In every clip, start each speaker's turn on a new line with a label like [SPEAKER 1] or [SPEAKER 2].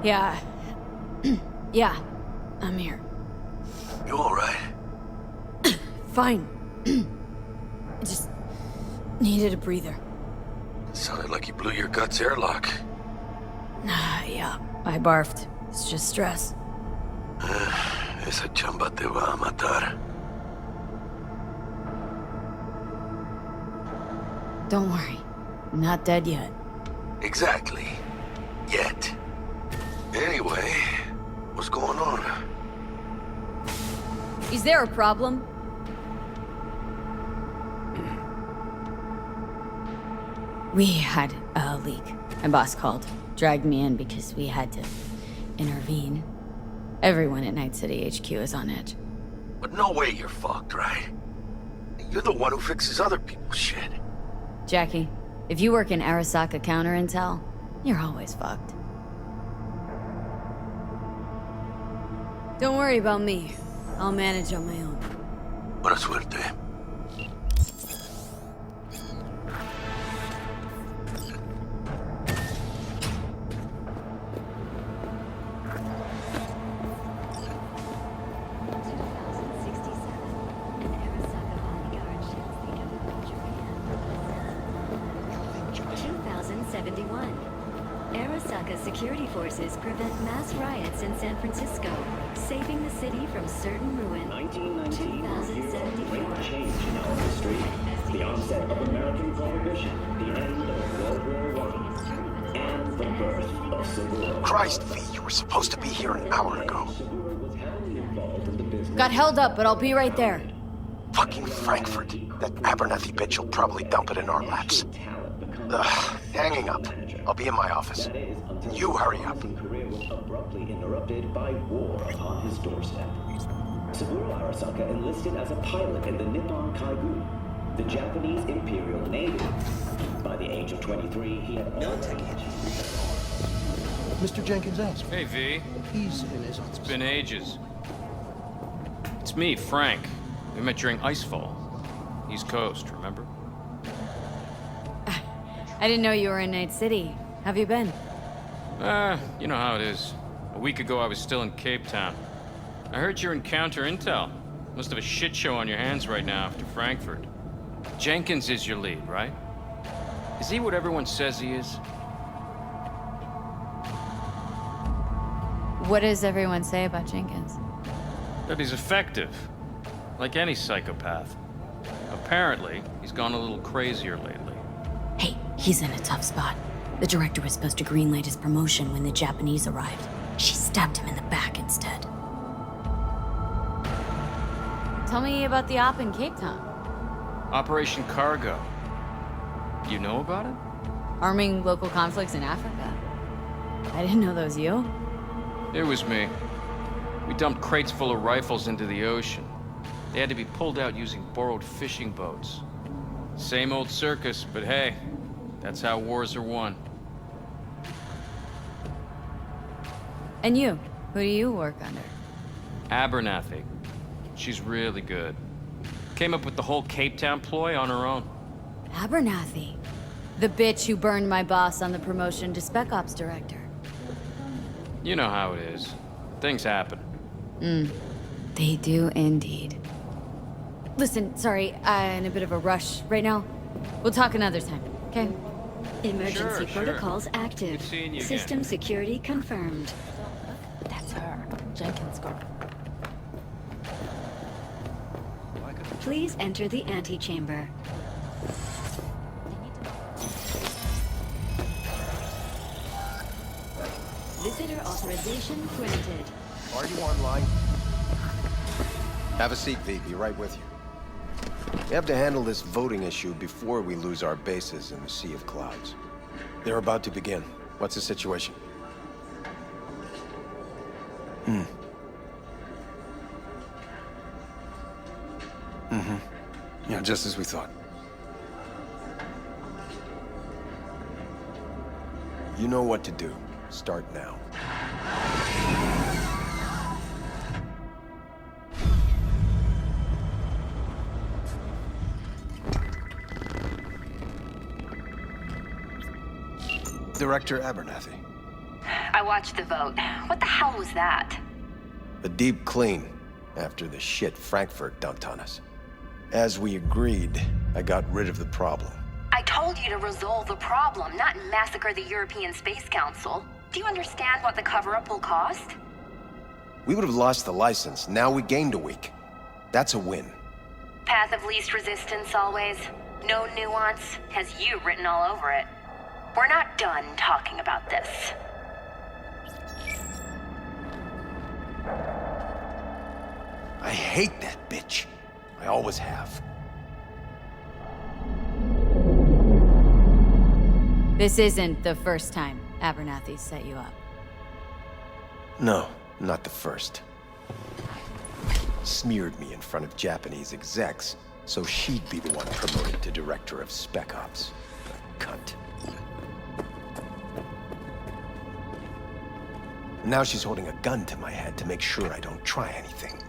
[SPEAKER 1] Yeah. Yeah, I'm here.
[SPEAKER 2] You alright?
[SPEAKER 1] Fine. I just needed a breather.
[SPEAKER 2] Sounded like you blew your guts airlock.
[SPEAKER 1] Yeah, I barfed. It's just stress.
[SPEAKER 2] Esa chamba te va a matar.
[SPEAKER 1] Don't worry. I'm not dead yet.
[SPEAKER 2] Exactly. Yet. Anyway, what's going on?
[SPEAKER 1] Is there a problem? We had a leak. My boss called. Dragged me in because we had to intervene. Everyone at Night City HQ is on edge.
[SPEAKER 2] But no way you're fucked, right? You're the one who fixes other people's shit.
[SPEAKER 1] Jacky, if you work in Arasaka counterintel, you're always fucked. Don't worry about me. I'll manage on my own.
[SPEAKER 2] Buena suerte.
[SPEAKER 3] Arasaka security forces prevent mass riots in San Francisco, saving the city from certain ruin.
[SPEAKER 4] 1919 was a year of great change in our history. The onset of American Prohibition, the end of World War I, and the birth of Seguro.
[SPEAKER 2] Christ, V, you were supposed to be here an hour ago.
[SPEAKER 4] Seguro was heavily involved in the business.
[SPEAKER 1] Got held up, but I'll be right there.
[SPEAKER 2] Fucking Frankfurt. That Abernathy bitch will probably dump it in our laps. Ugh, hanging up. I'll be in my office. You hurry up.
[SPEAKER 4] His career was abruptly interrupted by war upon his doorstep. Seguro Arasaka enlisted as a pilot in the Nippon Kaigu, the Japanese Imperial Navy. By the age of 23, he had already
[SPEAKER 5] Mr. Jenkins asked.
[SPEAKER 6] Hey, V.
[SPEAKER 5] He's in his office.
[SPEAKER 6] It's been ages. It's me, Frank. We met during Icefall. East Coast, remember?
[SPEAKER 1] I didn't know you were in Night City. Have you been?
[SPEAKER 6] You know how it is. A week ago, I was still in Cape Town. I heard you're in counter intel. Must have a shit show on your hands right now after Frankfurt. Jenkins is your lead, right? Is he what everyone says he is?
[SPEAKER 1] What does everyone say about Jenkins?
[SPEAKER 6] That he's effective. Like any psychopath. Apparently, he's gone a little crazier lately.
[SPEAKER 1] Hey, he's in a tough spot. The director was supposed to greenlight his promotion when the Japanese arrived. She stabbed him in the back instead. Tell me about the op in Cape Town.
[SPEAKER 6] Operation Cargo. You know about it?
[SPEAKER 1] Arming local conflicts in Africa. I didn't know that was you.
[SPEAKER 6] It was me. We dumped crates full of rifles into the ocean. They had to be pulled out using borrowed fishing boats. Same old circus, but hey, that's how wars are won.
[SPEAKER 1] And you? Who do you work under?
[SPEAKER 6] Abernathy. She's really good. Came up with the whole Cape Town ploy on her own.
[SPEAKER 1] Abernathy. The bitch who burned my boss on the promotion to Spec Ops Director.
[SPEAKER 6] You know how it is. Things happen.
[SPEAKER 1] They do indeed. Listen, sorry, I'm in a bit of a rush right now. We'll talk another time, okay?
[SPEAKER 3] Emergency
[SPEAKER 6] Sure.
[SPEAKER 3] protocols active.
[SPEAKER 6] Good seeing you again.
[SPEAKER 3] System security confirmed.
[SPEAKER 1] That's her. Jenkins' girl.
[SPEAKER 3] Please enter the antechamber. Visitor authorization granted.
[SPEAKER 5] Are you online? Have a seat, V. Be right with you. We have to handle this voting issue before we lose our bases in the Sea of Clouds. They're about to begin. What's the situation? Yeah, just as we thought. You know what to do. Start now. Director Abernathy.
[SPEAKER 7] I watched the vote. What the hell was that?
[SPEAKER 5] A deep clean after the shit Frankfurt dumped on us. As we agreed, I got rid of the problem.
[SPEAKER 7] I told you to resolve the problem, not massacre the European Space Council. Do you understand what the cover-up will cost?
[SPEAKER 5] We would have lost the license. Now we gained a week. That's a win.
[SPEAKER 7] Path of least resistance always. No nuance. Has you written all over it. We're not done talking about this.
[SPEAKER 5] I hate that bitch. I always have.
[SPEAKER 1] This isn't the first time Abernathy set you up.
[SPEAKER 5] No, not the first. Smeared me in front of Japanese execs, so she'd be the one promoted to Director of Spec Ops. The cunt. Now she's holding a gun to my head to make sure I don't try anything.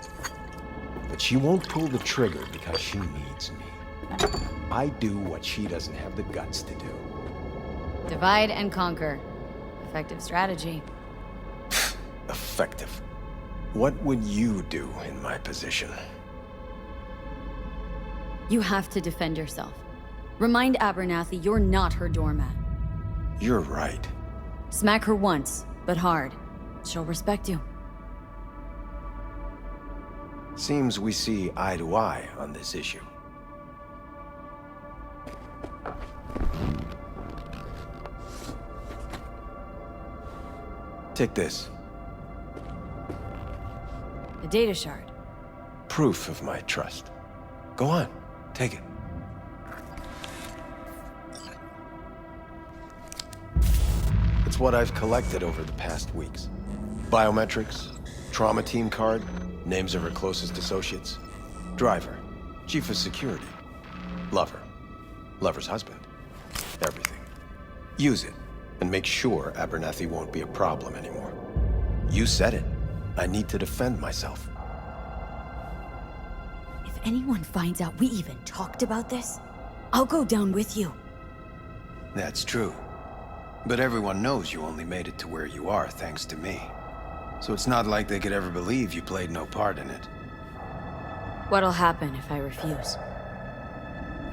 [SPEAKER 5] But she won't pull the trigger because she needs me. I do what she doesn't have the guts to do.
[SPEAKER 1] Divide and conquer. Effective strategy.
[SPEAKER 5] Effective. What would you do in my position?
[SPEAKER 1] You have to defend yourself. Remind Abernathy you're not her doormat.
[SPEAKER 5] You're right.
[SPEAKER 1] Smack her once, but hard. She'll respect you.
[SPEAKER 5] Seems we see eye to eye on this issue. Take this.
[SPEAKER 1] A data shard.
[SPEAKER 5] Proof of my trust. Go on, take it. It's what I've collected over the past weeks. Biometrics, trauma team card, names of her closest associates. Driver, chief of security. Lover, lover's husband. Everything. Use it, and make sure Abernathy won't be a problem anymore. You said it. I need to defend myself.
[SPEAKER 1] If anyone finds out we even talked about this, I'll go down with you.
[SPEAKER 5] That's true. But everyone knows you only made it to where you are thanks to me. So it's not like they could ever believe you played no part in it.
[SPEAKER 1] What'll happen if I refuse?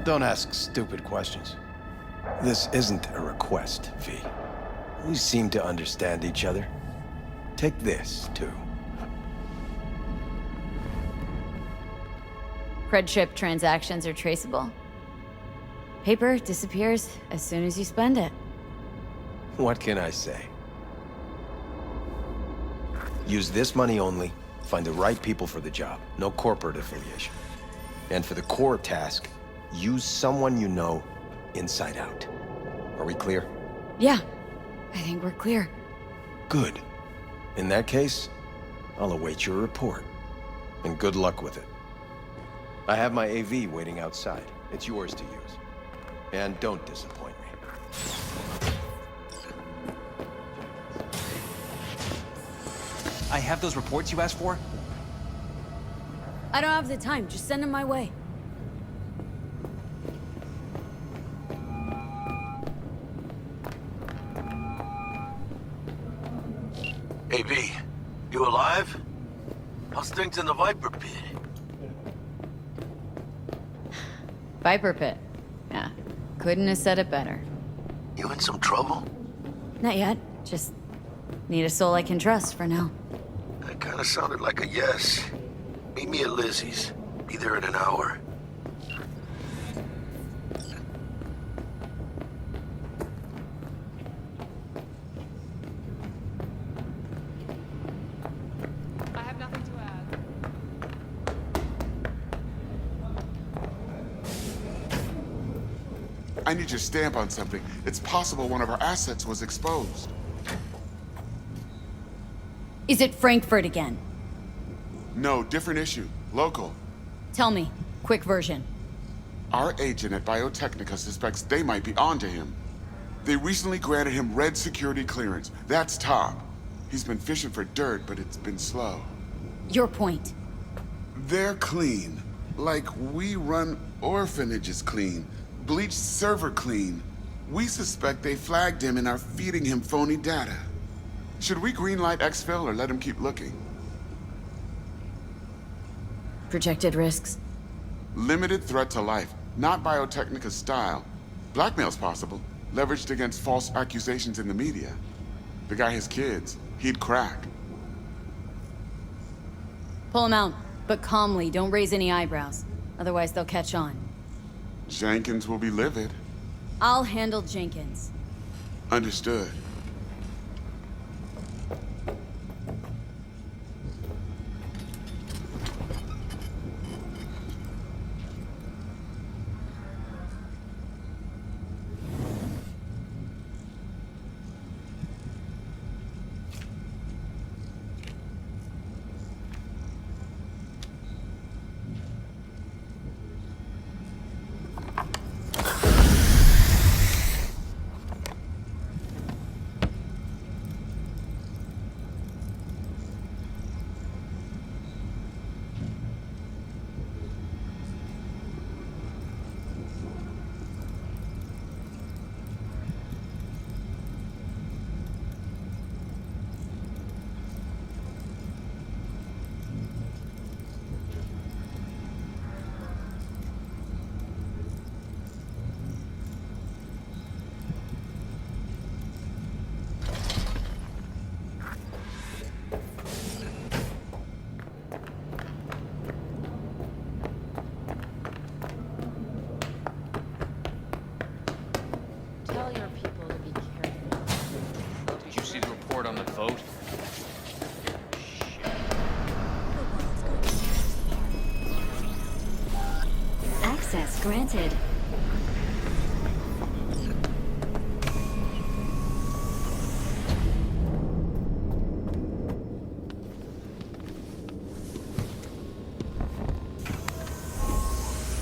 [SPEAKER 5] Don't ask stupid questions. This isn't a request, V. We seem to understand each other. Take this, too.
[SPEAKER 1] Cred chip transactions are traceable. Paper disappears as soon as you spend it.
[SPEAKER 5] What can I say? Use this money only, find the right people for the job, no corporate affiliation. And for the core task, use someone you know inside out. Are we clear?
[SPEAKER 1] Yeah, I think we're clear.
[SPEAKER 5] Good. In that case, I'll await your report. And good luck with it. I have my AV waiting outside. It's yours to use. And don't disappoint me.
[SPEAKER 8] I have those reports you asked for?
[SPEAKER 1] I don't have the time, just send them my way.
[SPEAKER 9] Hey, V, you alive? How's things in the Viper Pit?
[SPEAKER 1] Viper Pit. Yeah, couldn't have said it better.
[SPEAKER 9] You in some trouble?
[SPEAKER 1] Not yet, just need a soul I can trust for now.
[SPEAKER 9] That kind of sounded like a yes. Meet me at Lizzie's. Be there in an hour.
[SPEAKER 10] I have nothing to add.
[SPEAKER 11] I need your stamp on something. It's possible one of our assets was exposed.
[SPEAKER 1] Is it Frankfurt again?
[SPEAKER 11] No, different issue. Local.
[SPEAKER 1] Tell me, quick version.
[SPEAKER 11] Our agent at Biotechnica suspects they might be onto him. They recently granted him red security clearance. That's top. He's been fishing for dirt, but it's been slow.
[SPEAKER 1] Your point.
[SPEAKER 11] They're clean. Like we run orphanages clean. Bleached server clean. We suspect they flagged him and are feeding him phony data. Should we greenlight exfil or let him keep looking?
[SPEAKER 1] Projected risks?
[SPEAKER 11] Limited threat to life, not Biotechnica's style. Blackmail's possible, leveraged against false accusations in the media. The guy has kids. He'd crack.
[SPEAKER 1] Pull him out, but calmly, don't raise any eyebrows. Otherwise they'll catch on.
[SPEAKER 11] Jenkins will be livid.
[SPEAKER 1] I'll handle Jenkins.
[SPEAKER 11] Understood.
[SPEAKER 6] On the vote.
[SPEAKER 3] Access granted.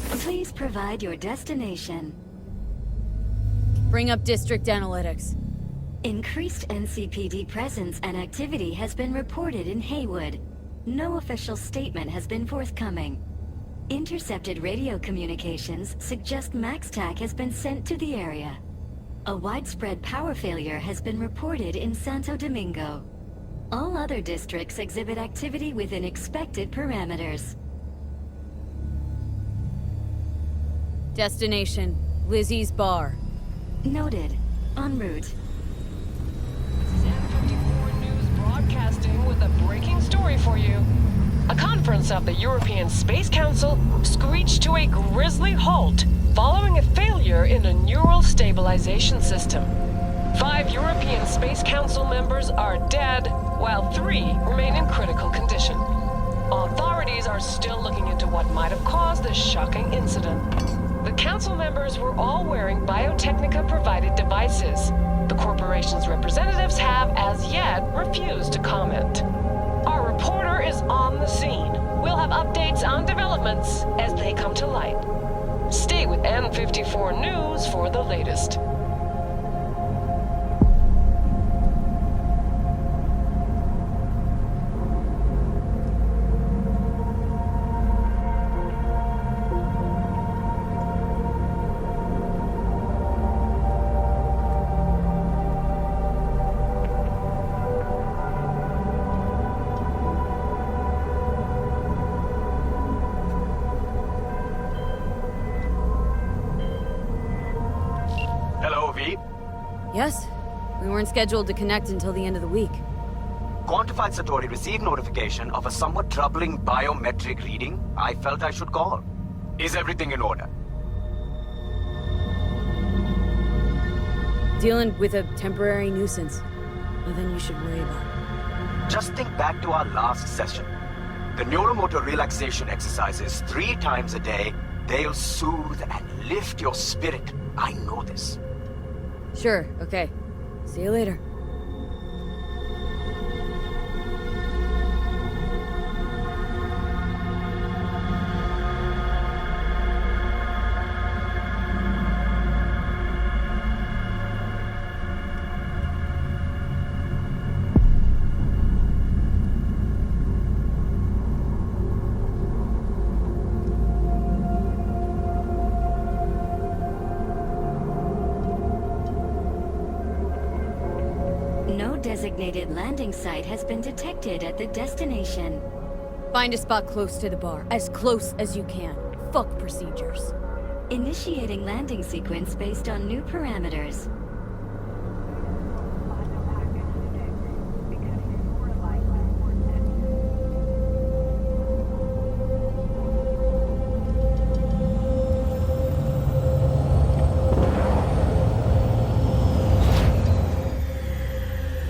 [SPEAKER 3] Please provide your destination.
[SPEAKER 1] Bring up district analytics.
[SPEAKER 3] Increased NCPD presence and activity has been reported in Haywood. No official statement has been forthcoming. Intercepted radio communications suggest MaxTac has been sent to the area. A widespread power failure has been reported in Santo Domingo. All other districts exhibit activity within expected parameters.
[SPEAKER 1] Destination, Lizzie's bar.
[SPEAKER 3] Noted. En route.
[SPEAKER 10] Broadcasting with a breaking story for you. A conference of the European Space Council screeched to a grisly halt following a failure in a neural stabilization system. 5 European Space Council members are dead, while 3 remain in critical condition. Authorities are still looking into what might have caused this shocking incident. The council members were all wearing Biotechnica-provided devices. The corporation's representatives have, as yet, refused to comment. Our reporter is on the scene. We'll have updates on developments as they come to light. Stay with N54 News for the latest.
[SPEAKER 1] Yes? We weren't scheduled to connect until the end of the week.
[SPEAKER 12] Quantified Satori received notification of a somewhat troubling biometric reading. I felt I should call. Is everything in order?
[SPEAKER 1] Dealing with a temporary nuisance. Nothing you should worry about.
[SPEAKER 12] Just think back to our last session. The neuromotor relaxation exercises 3 times a day. They'll soothe and lift your spirit. I know this.
[SPEAKER 1] Sure, okay. See you later.
[SPEAKER 3] designated landing site has been detected at the destination.
[SPEAKER 1] Find a spot close to the bar. As close as you can. Fuck procedures.
[SPEAKER 3] Initiating landing sequence based on new parameters.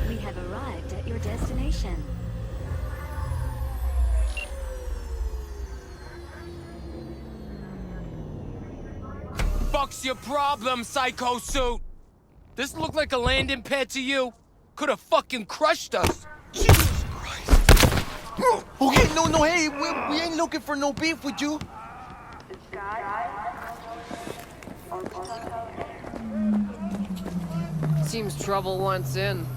[SPEAKER 3] We have arrived at your destination.
[SPEAKER 13] Fuck's your problem, Psycho Suit? This look like a landing pad to you? Could have fucking crushed us.
[SPEAKER 9] Jesus Christ. Okay, no, hey, we ain't looking for no beef with you.
[SPEAKER 10] Seems trouble wants in.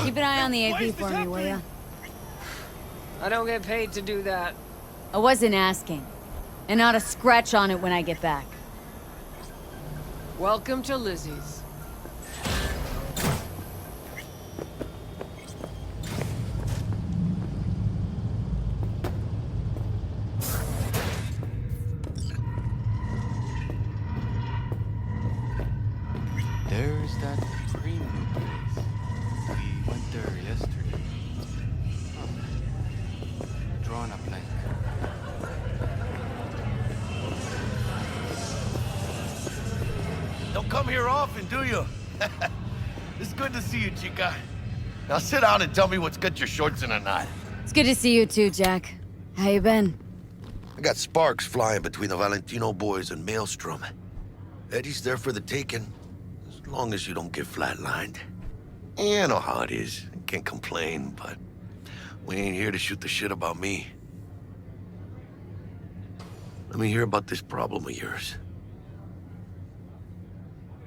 [SPEAKER 1] Keep an eye on the AP for me, will ya?
[SPEAKER 10] I don't get paid to do that.
[SPEAKER 1] I wasn't asking. And not a scratch on it when I get back.
[SPEAKER 10] Welcome to Lizzie's.
[SPEAKER 6] There's that premium place. We went there yesterday. Oh. Drawing a blank.
[SPEAKER 9] Don't come here often, do you? It's good to see you, chica. Now sit down and tell me what's got your shorts in a knot.
[SPEAKER 1] It's good to see you too, Jack. How you been?
[SPEAKER 9] I got sparks flying between the Valentino boys and Maelstrom. Eddie's there for the taking, as long as you don't get flatlined. Yeah, I know how it is. I can't complain, but we ain't here to shoot the shit about me. Let me hear about this problem of yours.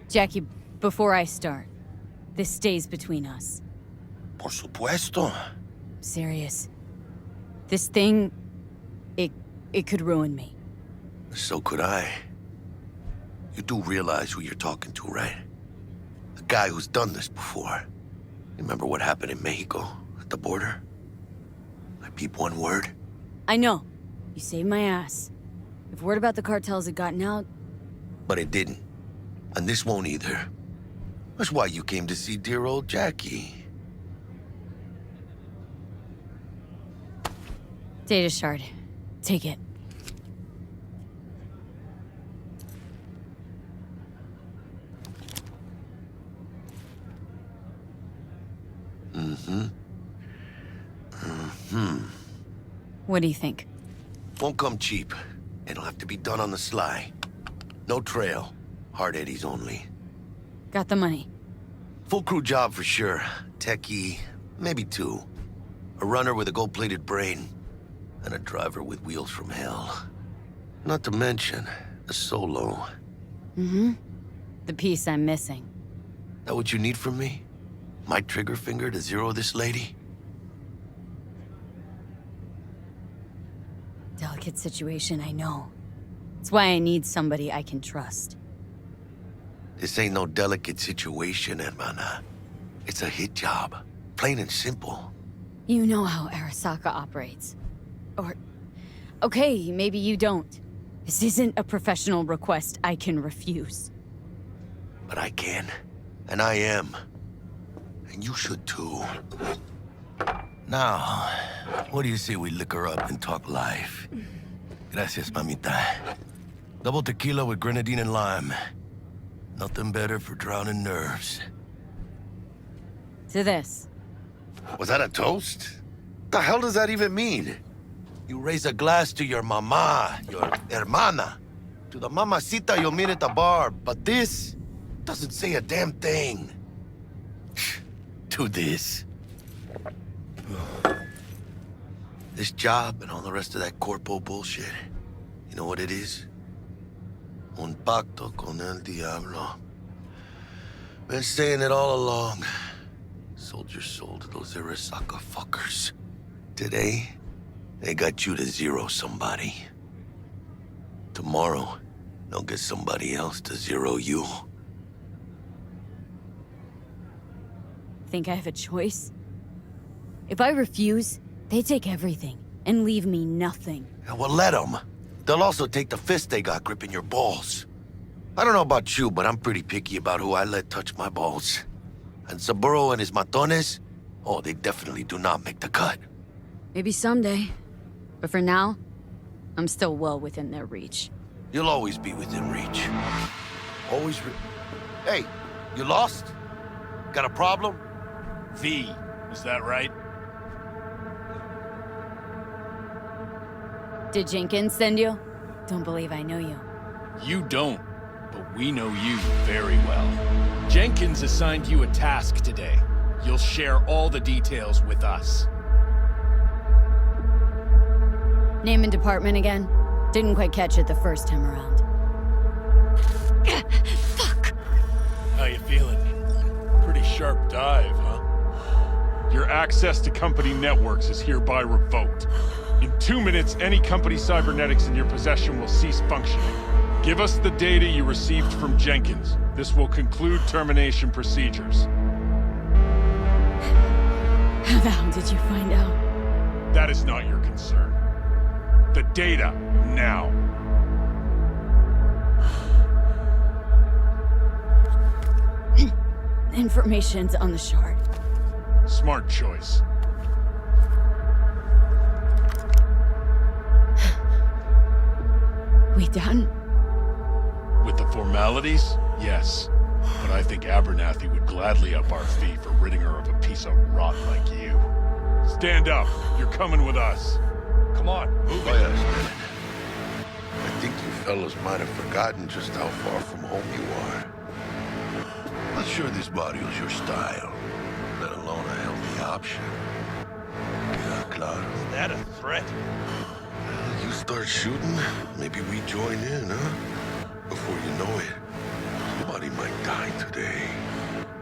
[SPEAKER 1] Jackie, before I start, this stays between us.
[SPEAKER 9] Por supuesto.
[SPEAKER 1] Serious. This thing, it could ruin me.
[SPEAKER 9] So could I. You do realize who you're talking to, right? The guy who's done this before. You remember what happened in Mexico, at the border? I peep one word.
[SPEAKER 1] I know. You saved my ass. If word about the cartels had gotten out...
[SPEAKER 9] But it didn't. And this won't either. That's why you came to see dear old Jacky.
[SPEAKER 1] Data shard. Take it. What do you think?
[SPEAKER 9] Won't come cheap. It'll have to be done on the sly. No trail. Hard eddies only.
[SPEAKER 1] Got the money.
[SPEAKER 9] Full crew job for sure. Techie, maybe two. A runner with a gold-plated brain. And a driver with wheels from hell. Not to mention, a solo.
[SPEAKER 1] The piece I'm missing.
[SPEAKER 9] That what you need from me? My trigger finger to zero this lady?
[SPEAKER 1] Delicate situation, I know. It's why I need somebody I can trust.
[SPEAKER 9] This ain't no delicate situation, hermana. It's a hit job. Plain and simple.
[SPEAKER 1] You know how Arasaka operates. Or... okay, maybe you don't. This isn't a professional request I can refuse.
[SPEAKER 9] But I can. And I am. And you should too. Now, what do you say we liquor up and talk life? Gracias, mamita. Double tequila with grenadine and lime. Nothing better for drowning nerves.
[SPEAKER 1] To this.
[SPEAKER 9] Was that a toast? The hell does that even mean? You raise a glass to your mama, your hermana. To the mamacita you'll meet at the bar, but this doesn't say a damn thing. To this. This job and all the rest of that Corpro bullshit. You know what it is? Un pacto con el diablo. Been saying it all along. Sold your soul to those Arasaka fuckers. Today, they got you to zero somebody. Tomorrow, they'll get somebody else to zero you.
[SPEAKER 1] think I have a choice? If I refuse, they take everything and leave me nothing.
[SPEAKER 9] Yeah, well, let them. They'll also take the fist they got gripping your balls. I don't know about you, but I'm pretty picky about who I let touch my balls. And Saburo and his matones, oh, they definitely do not make the cut.
[SPEAKER 1] Maybe someday. But for now, I'm still well within their reach.
[SPEAKER 9] You'll always be within reach. Always Hey, you lost? Got a problem?
[SPEAKER 14] V, is that right?
[SPEAKER 1] Did Jenkins send you? Don't believe I know you.
[SPEAKER 14] You don't, but we know you very well. Jenkins assigned you a task today. You'll share all the details with us.
[SPEAKER 1] Name and department again? Didn't quite catch it the first time around. Fuck!
[SPEAKER 14] How you feeling? Pretty sharp dive, huh?
[SPEAKER 15] Your access to company networks is hereby revoked. In 2 minutes, any company cybernetics in your possession will cease functioning. Give us the data you received from Jenkins. This will conclude termination procedures.
[SPEAKER 1] How the hell did you find out?
[SPEAKER 15] That is not your concern. The data, now.
[SPEAKER 1] Information's on the shard.
[SPEAKER 15] Smart choice.
[SPEAKER 1] We done?
[SPEAKER 15] With the formalities, yes. But I think Abernathy would gladly up our fee for ridding her of a piece of rot like you. Stand up. You're coming with us. Come on, move it.
[SPEAKER 9] Oh, yes, I think you fellas might have forgotten just how far from home you are. Not sure this barrio's your style, let alone a healthy option. Yeah, claro.
[SPEAKER 14] Is that a threat?
[SPEAKER 9] You start shooting, maybe we join in, huh? Before you know it, somebody might die today.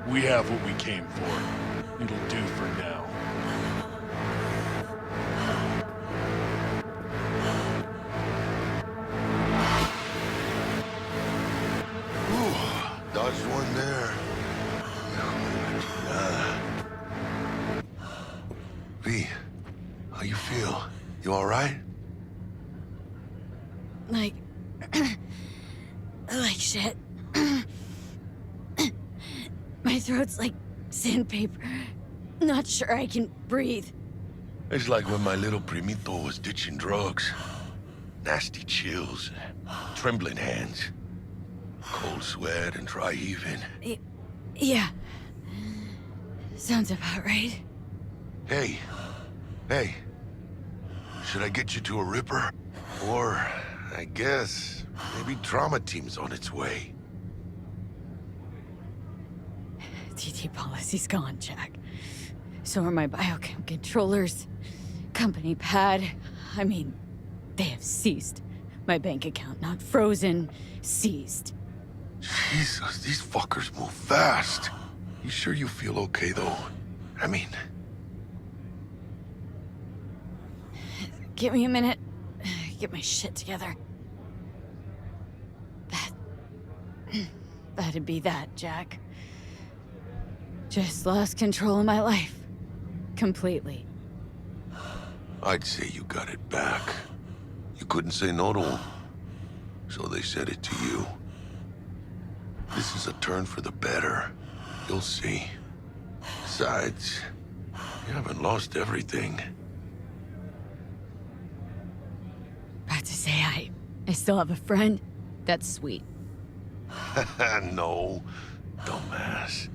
[SPEAKER 15] We have what we came for. It'll do for now.
[SPEAKER 9] Dodged one there. V, how you feel? You all right?
[SPEAKER 1] Like shit. My throat's like sandpaper. Not sure I can breathe.
[SPEAKER 9] It's like when my little primito was ditching drugs. Nasty chills, trembling hands, cold sweat and dry heaving.
[SPEAKER 1] Yeah. Sounds about right.
[SPEAKER 9] Hey. Should I get you to a Ripper? Or, I guess, maybe trauma team's on its way.
[SPEAKER 1] TT policy's gone, Jack. So are my biochem controllers. Company pad. I mean, they have ceased. My bank account not frozen, seized.
[SPEAKER 9] Jesus, these fuckers move fast. You sure you feel okay, though? I mean...
[SPEAKER 1] Give me a minute. Get my shit together. That'd be that, Jack. Just lost control of my life. Completely.
[SPEAKER 9] I'd say you got it back. You couldn't say no to them. So they said it to you. This is a turn for the better. You'll see. Besides, you haven't lost everything.
[SPEAKER 1] About to say I still have a friend. That's sweet.
[SPEAKER 9] No, dumbass.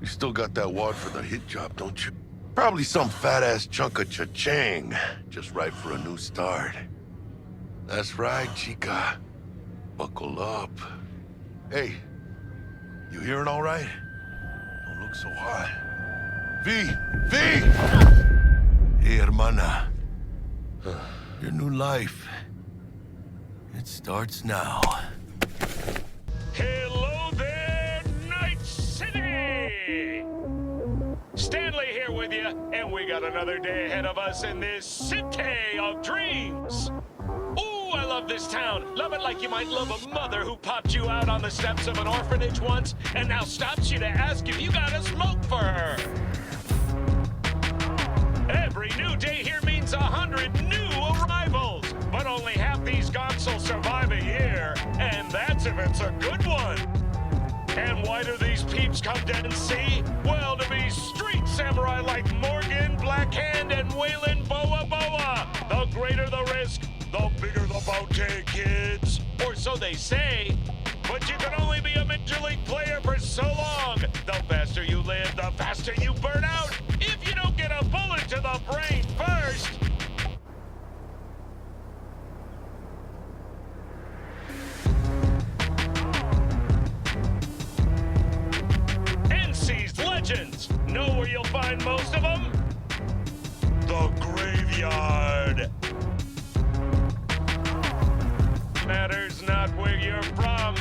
[SPEAKER 9] You still got that wad for the hit job, don't you? Probably some fat-ass chunk of cha-ching. Just right for a new start. That's right, chica. Buckle up. Hey, you hearing all right? Don't look so hot. V! Hey, hermana. Your new life. It starts now.
[SPEAKER 14] Hello there, Night City! Stanley here with you, and we got another day ahead of us in this city of dreams. Ooh, I love
[SPEAKER 16] love this town. Love it like you might love a mother who popped you out on the steps of an orphanage once and now stops you to ask if you got a smoke for her. Every new day here means 100 new arrivals, but only half these gonzels survive a year, and that's if it's a good one. And why do these peeps come down and see? Well, to be street samurai like Morgan, Blackhand, and Waylon Boa Boa. The greater the risk, the bigger the bounty, kids. Or so they say. But you can only be a Major League player for so long. The faster you live, the faster you burn out. If you don't get a bullet to the brain first. NC's Legends. Know where you'll find most of them? The graveyard. Matters not where you're from.